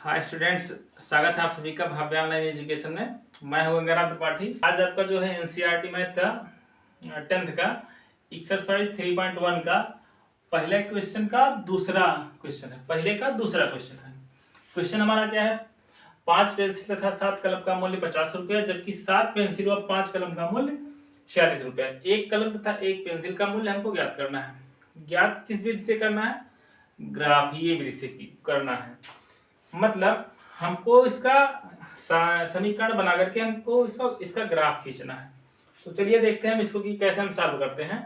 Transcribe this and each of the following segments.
Hi students, स्वागत है आप सभी का भव्य ऑनलाइन एजुकेशन में। मैं हूं गंगाराम त्रिपाठी। आज आपका जो है एनसीईआरटी मैथ का 10th का एक्सरसाइज 3.1 का पहले क्वेश्चन का दूसरा क्वेश्चन है। पहले का दूसरा क्वेश्चन है। क्वेश्चन हमारा क्या है? 5 पेंसिल तथा 7 कलम का मूल्य 50 रुपया, जबकि 7 पेंसिल व 5 कलम का मूल्य 46 रुपया। एक कलम तथा एक पेंसिल का मूल्य हमको ज्ञात करना है। ज्ञात किस विधि से करना है? ग्राफीय विधि से करना है। मतलब हमको इसका समीकरण बना करके हमको इसका ग्राफ खींचना है। तो चलिए देखते हैं हम इसको कि कैसे हम सॉल्व करते हैं।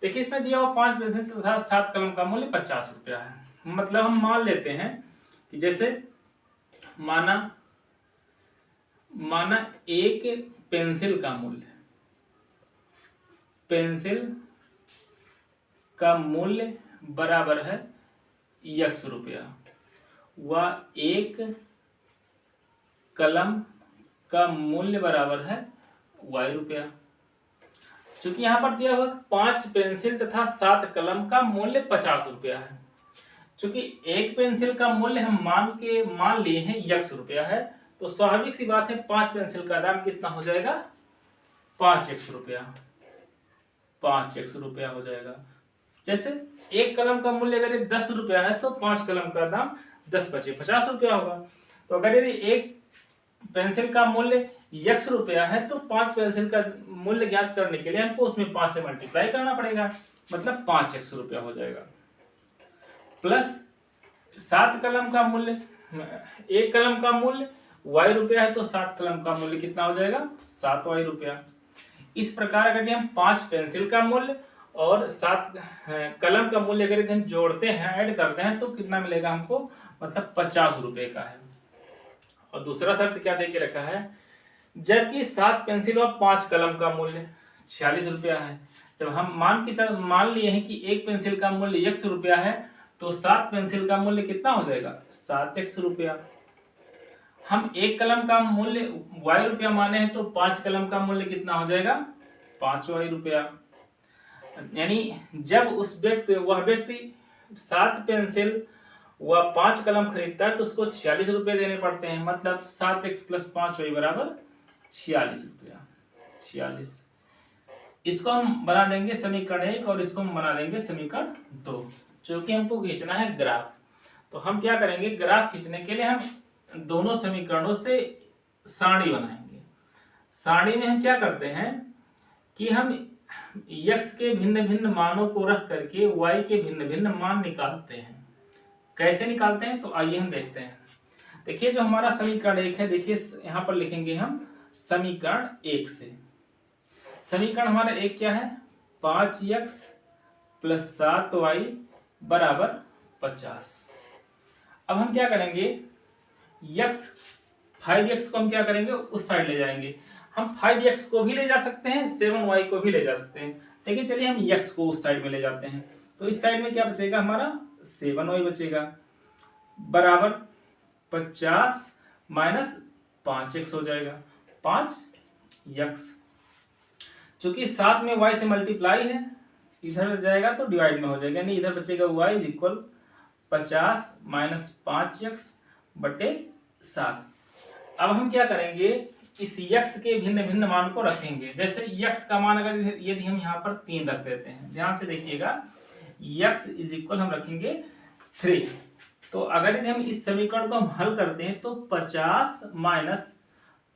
देखिए, इसमें दिया हुआ 5 पेंसिल तथा 7 कलम का मूल्य 50 रुपया है। मतलब हम मान लेते हैं कि जैसे माना एक पेंसिल का मूल्य बराबर है x रुपया व एक कलम का मूल्य बराबर है y रुपया। चूंकि यहां पर दिया हुआ 5 पेंसिल तथा 7 कलम का मूल्य 50 रुपया है। चूंकि एक पेंसिल का मूल्य हम मान लिए हैं x रुपया है, तो स्वाभाविक सी बात है 5 पेंसिल का दाम कितना हो जाएगा? 5x रुपया। 5x रुपया हो जाएगा। जैसे एक कलम का मूल्य अगर 10 रुपया है तो 5 कलम का दाम 10 बचे 50 रुपया होगा। तो अगर यदि एक पेंसिल का मूल्य x रुपया है तो 5 पेंसिल का मूल्य ज्ञात करने के लिए हमको उसमें 5 से मल्टीप्लाई करना पड़ेगा, मतलब 5x रुपया हो जाएगा। प्लस 7 कलम का मूल्य, एक कलम का मूल्य y रुपया है तो 7 कलम का मूल्य कितना हो जाएगा? 7y रुपया। इस प्रकार अगर हम 5 पेंसिल का मूल्य और 7 कलम का मूल्य अगर हम जोड़ते हैं, ऐड करते हैं, तो कितना मिलेगा हमको? मतलब 50 रुपए का है। और दूसरा शर्त क्या दे के रखा है? जबकि 7 पेंसिल और 5 कलम का मूल्य 46 रुपया है। जब हम मान लिए हैं कि एक पेंसिल का मूल्य x रुपया है, तो 7 पेंसिल का मूल्य कितना हो जाएगा? 7x रुपया। हम एक कलम का मूल्य y रुपया माने हैं, तो 5 कलम का मूल्य कितना हो जाएगा? 5y रुपया। यानी जब वह व्यक्ति 7 पेंसिल व 5 कलम खरीदता है तो उसको 46 रुपए देने पड़ते हैं। मतलब 7x + 5y बराबर 46 रुपया। 46। इसको हम बना देंगे समीकरण 1 और इसको हम बना देंगे समीकरण 2, जो कि हमको खींचना है ग्राफ। तो हम क्या करेंगे? ग्राफ खींचने के लिए हम दोनों समीकरणों से सारणी बनाएंगे। सारणी में हम क्या करते हैं कि हम x के भिन्न भिन्न मानों को रख करके y के भिन्न भिन्न मान निकालते हैं। कैसे निकालते हैं? तो आइए हम देखते हैं। देखिए, जो हमारा समीकरण 1 है, देखिए यहां पर लिखेंगे हम समीकरण 1 से। समीकरण हमारा 1 क्या है? 5x + 7y बराबर 50। अब हम क्या करेंगे? 5x को हम क्या करेंगे? उस साइड ले जाएंगे। हम 5x को भी ले जा सकते हैं, 7y को भी ले जा सकते हैं, लेकिन चलिए हम x को उस साइड में ले जाते हैं। तो इस साइड में क्या बचेगा? हमारा 7y बचेगा, बराबर 50 - 5x हो जाएगा, 5x। चूंकि 7 में y से मल्टीप्लाई है, इधर जाएगा तो डिवाइड में हो जाएगा, यानी इधर बचेगा y = 50 - 5x बटे 7। अब हम क्या करेंगे? इस x के भिन्न भिन्न मान को रखेंगे। जैसे x का मान अगर यदि हम यहाँ पर 3 रख देते हैं, ध्यान से देखिएगा, x = हम रखेंगे 3। तो अगर यदि हम इस समीकरण को हम हल करते हैं तो 50 -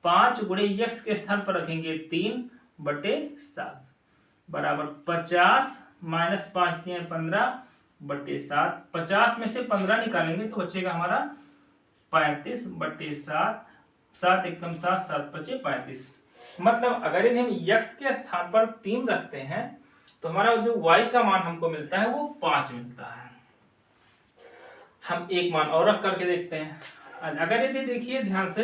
5 × x के स्थान पर रखेंगे 3 बटे 7 बराबर 50 - 5 × 3 = 15 बटे 7। 50 में से 15 निकालेंगे तो बचेगा हमारा 35 बटे 7। 7 × 1 = 7, 7 × 5 = 35। मतलब अगर यदि हम x के स्थान पर 3 रखते हैं तो हमारा जो y का मान हमको मिलता है वो 5 मिलता है। हम एक मान और रख करके देखते हैं। अगर यदि देखिए ध्यान से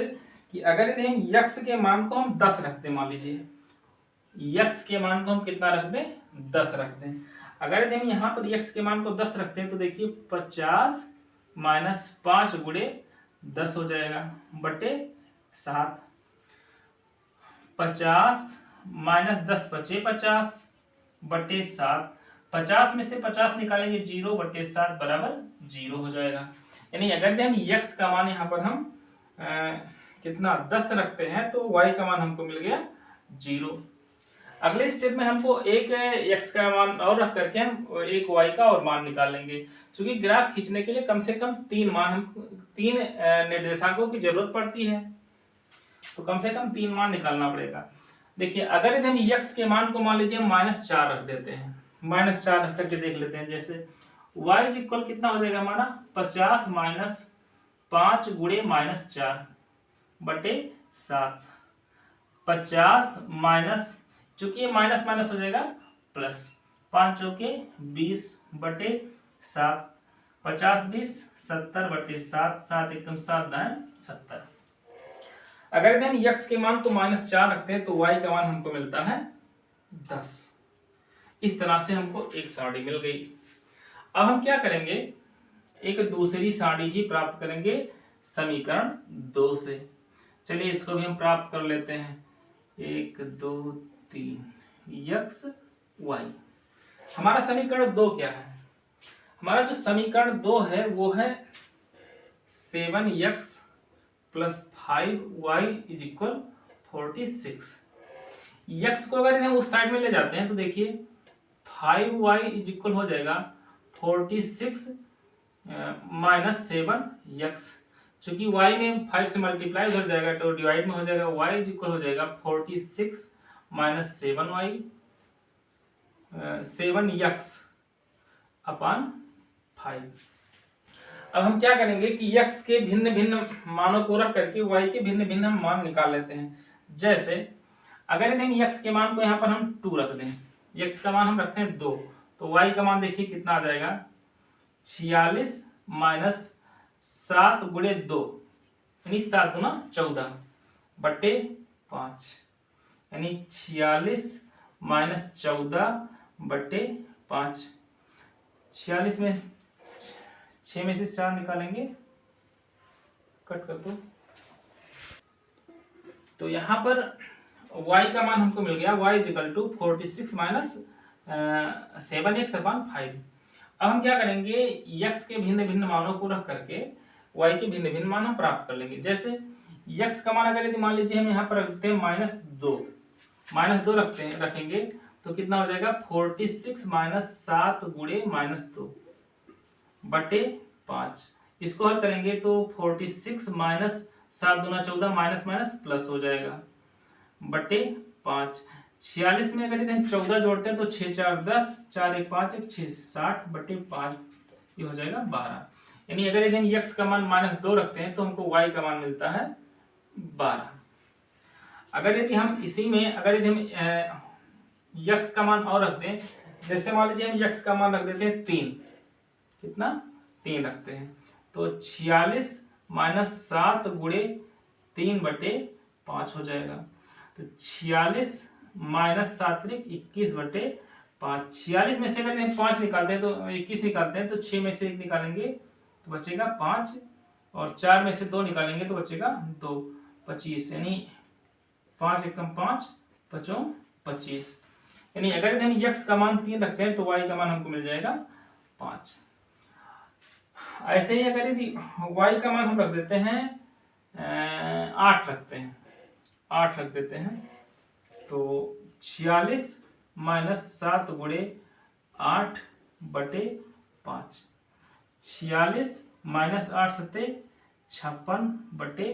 कि अगर यदि हम x के मान को हम 10 रखते हैं, मान लीजिए x के मान को हम कितना रख दें? 10 रख दें। अगर यदि हम यहाँ पर x के मान को 10 रखते हैं तो देखिए 50 - 5 × 10 हो जाएगा बटे 7। 50 - 10 बचे 50 बटे 7। 50 में से 50 निकालेंगे 0 बटे 7 बराबर 0 हो जाएगा। यानी अगर हम x का मान यहाँ पर हम कितना 10 रखते हैं तो y का मान हमको मिल गया 0। अगले स्टेप में हमको एक x का मान और रख करके हम एक y का और मान निकाल लेंगे, क्योंकि ग्राफ खींचने के लिए कम से कम 3 निर्देशांकों की जरूरत पड़ती है, तो कम से कम 3 मान निकालना पड़ेगा। देखिए अगर यदि हम x के मान को मान लीजिए हम -4 रख देते हैं, -4 रख करके देख लेते हैं, जैसे y इज इक्वल कितना हो जाएगा हमारा 50 माइनस 5 गुणे -4 बटे 7। 50 माइनस, चूंकि ये माइनस माइनस हो जाएगा प्लस, 5 चौके 20 बटे 7, 50 20 70 बटे 7, 7 एकम 7 दाएं 70। अगर हम x के मान को -4 रखते हैं तो y का मान हमको मिलता है 10। इस तरह से हमको एक सारणी मिल गई। अब हम क्या करेंगे, एक दूसरी सारणी भी प्राप्त करेंगे समीकरण 2 से। चलिए इसको भी हम प्राप्त कर लेते हैं। 1 2 3 x y। हमारा समीकरण 2 क्या है? हमारा जो समीकरण 2 है वो है 7x plus 5y is equal 46। x को अगर हम उस साइड में ले जाते हैं तो देखिए 5y इज इक्वल हो जाएगा 46 माइनस 7x। चूंकि y में 5 से मल्टीप्लाई उधर जाएगा तो डिवाइड में हो जाएगा, y इज इक्वल हो जाएगा 46 माइनस 7x अपॉन 5। अब हम क्या करेंगे कि x के भिन्न भिन्न मानों को रख करके y के भिन्न भिन्न मान निकाल लेते हैं। जैसे अगर हम x के मान को यहाँ पर हम 2 रख दें, x का मान हम रखते हैं 2, तो y का मान देखिए कितना आ जाएगा 46 माइनस 7 गुणे 2 यानी 7 दूना 14 बटे 5, यानी 46 माइनस 14 बटे 5। 46 में 6 में से 4 निकालेंगे, कट कर दो, तो यहाँ पर y का मान हमको मिल गया, y is equal to 46 minus 7x upon 5। अब हम क्या करेंगे, x के भिन्न भिन्न मानों को रख करके y के भिन्न भिन्न मान हम प्राप्त कर लेंगे। जैसे x का मान अगर यदि मान लीजिए हम यहाँ पर रखते हैं -2 रखेंगे तो कितना हो जाएगा 46 माइनस 7 गुणे -2 बटे 5। इसको हल करेंगे तो 46 माइनस 7 दूना 14 माइनस माइनस प्लस हो जाएगा बटे 5। 46 में अगर हम 14 जोड़ते हैं तो 6 4 10, 4 1 5 1 6 60 बटे 5, ये हो जाएगा 12। यानी अगर हम x का मान -2 रखते हैं तो हमको y का मान मिलता है 12। अगर यदि हम इसी में अगर यदि हम x का मान और रखते हैं, जैसे मान लीजिए हम x का मान रख देते हैं 3, कितना 3 रखते हैं तो 46 माइनस 7 गुणे 3 बटे 5 हो जाएगा। तो 46 माइनस 7 21 बटे 5। 46 में से अगर हम 5 निकालते हैं तो 21 निकालते हैं तो 6 में से 1 निकालेंगे तो बचेगा 5, और 4 में से 2 निकालेंगे तो बचेगा 2, 25, यानी 5 एकम 5 5 25। यानी अगर हम x का मान 3 रखते हैं तो y का मान हमको मिल जाएगा 5। ऐसे ही अगर यदि y का मान हम रख देते हैं 8 रख देते हैं तो 46 माइनस 7 गुणे 8 बटे 5। 46 माइनस 8 सत्ते 56 बटे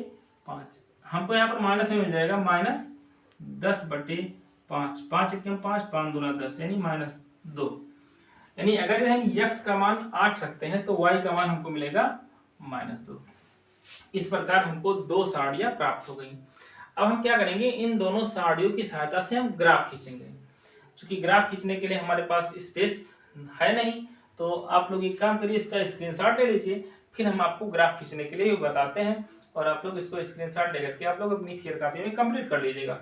5। हमको यहाँ पर माइनस में मिल जाएगा -10 बटे 5, 5 एकम 5 5 दूना 10 यानी -2। यानी अगर हम x का मान 8 रखते हैं तो y का मान हमको मिलेगा -2। इस प्रकार हमको 2 सारणियां प्राप्त हो गई। अब हम क्या करेंगे, इन दोनों सारणियों की सहायता से हम ग्राफ खींचेंगे। क्योंकि ग्राफ खींचने के लिए हमारे पास स्पेस है नहीं, तो आप लोग एक काम करिए, इसका स्क्रीनशॉट ले लीजिए, फिर हम आपको ग्राफ खींचने के लिए बताते हैं और आप लोग इसको स्क्रीनशॉट लेकर के आप लोग अपनी फेयर कॉपी में कंप्लीट कर लीजिएगा।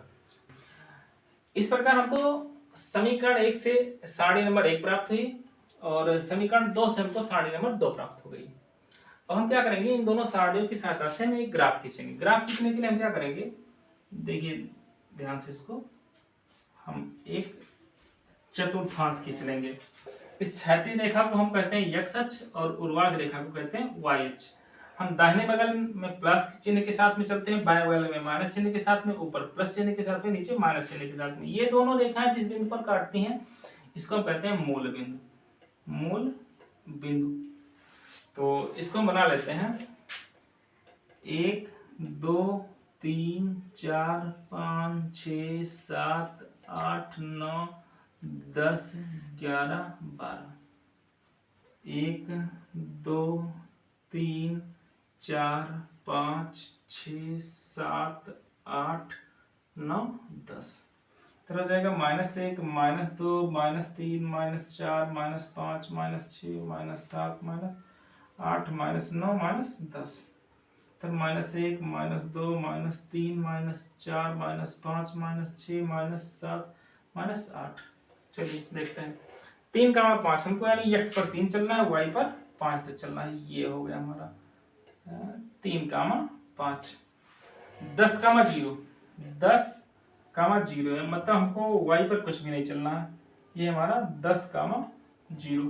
इस प्रकार हमको समीकरण 1 से सारणी नंबर 1 प्राप्त हुई और समीकरण 2 से हमको सारणी नंबर 2 प्राप्त हो गई। अब हम क्या करेंगे, इन दोनों सारणियों की सहायता से हम एक ग्राफ खींचेंगे। ग्राफ खींचने के लिए हम क्या करेंगे, देखिए ध्यान से, इसको हम एक चतुर्थांश खींच लेंगे। इस क्षैतिज रेखा को हम कहते हैं x अक्ष और ऊर्ध्वाधर रेखा को कहते हैं y अक्ष। हम दाहिने बगल में प्लस चिन्ह के साथ में चलते हैं, बाएं बगल में माइनस चिन्ह के साथ में, ऊपर प्लस चिन्ह के साथ में, नीचे माइनस चिन्ह के साथ में। ये दोनों रेखाएं जिस बिंदु पर काटती हैं इसको हम कहते हैं मूल बिंदु। मूल बिंदु तो इसको बना लेते हैं 1 2 3 4 5 6 7 8 9 10 11 12। 1 2 3 4 5 6 7 8 9 10। तरह जाएगा -1 -2 -3 -4 -5 -6 -7 -8 -9 -10। तब -1 -2 -3 -4 -5 -6 -7 -8। चलिए देखते हैं 3 का 5 हमको यानी x पर 3 चलना है, y पर 5 तक चलना है। ये हो गया हमारा 3 का 5। 10 का 0 10 का 0 है, मतलब हमको y पर कुछ भी नहीं चलना है। ये हमारा 10 का 0।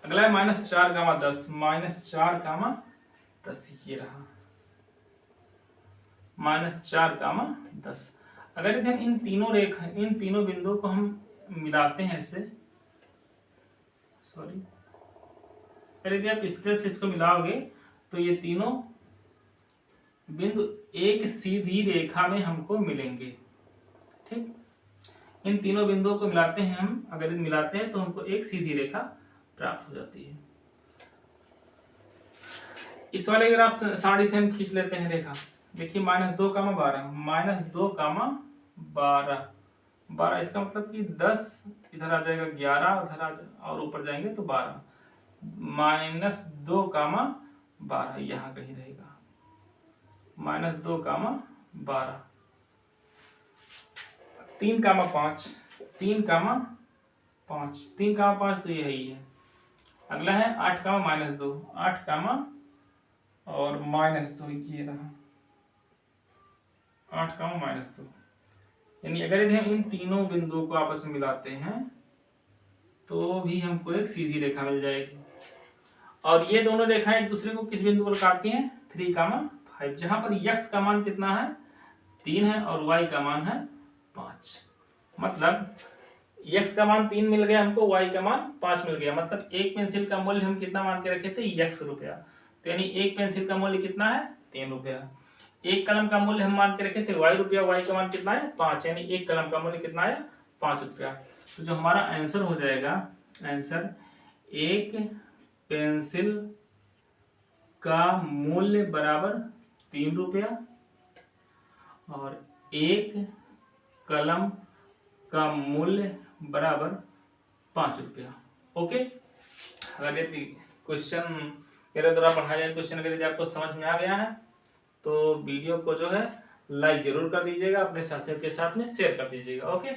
अगला है -4 का 10 -4 का 10। ये रहा -4 का 10। अगर हम इन तीनों बिंदुओं को हम मिलाते हैं ऐसे, सॉरी, यदि आप स्केल से इसको मिलाओगे तो ये तीनों बिंदु एक सीधी रेखा में हमको मिलेंगे। ठीक, इन तीनों बिंदुओं को मिलाते हैं हम, अगर मिलाते हैं तो हमको एक सीधी रेखा प्राप्त हो जाती है। इस वाले अगर आप साड़ी से हम खींच लेते हैं रेखा, देखिए -2 का 12 -2 का 12 12, इसका मतलब कि 10 इधर आ जाएगा, 11 उधर आ जाएगा और ऊपर जाएंगे तो 12। -2 का 12 यहाँ कहीं रहेगा, -2 का 12। 3 का 5 3 का 5 3 का 5 तो यही है। अगला है 8 का -2 8 का और -2, ये रहा 8 का -2। यानी अगर यदि हम इन तीनों बिंदुओं को आपस में मिलाते हैं तो भी हमको एक सीधी रेखा मिल जाएगी। और ये दोनों रेखाएं एक दूसरे को किस बिंदु पर काटती हैं? 3 का 5, जहां पर x का मान कितना है? 3 है और y का मान है 5। मतलब x का मान 3 मिल गया हमको, y का मान 5 मिल गया। मतलब एक पेंसिल का मूल्य हम कितना मान के रखे थे? x रुपया। तो यानी एक पेंसिल का मूल्य कितना है? 3 रुपया। एक कलम का मूल्य हम मान के रखे थे y रुपया, y का मान कितना है? 5। यानी एक कलम का मूल्य कितना है? 5 रुपया। तो जो हमारा आंसर हो जाएगा, आंसर एक पेंसिल का मूल्य बराबर 3 रुपया और एक कलम का मूल्य बराबर 5 रुपया। ओके, अगर यदि क्वेश्चन मेरे द्वारा पढ़ाया जाए क्वेश्चन अगर यदि आपको समझ में आ गया है तो वीडियो को जो है लाइक जरूर कर दीजिएगा, अपने साथियों के साथ में शेयर कर दीजिएगा। ओके।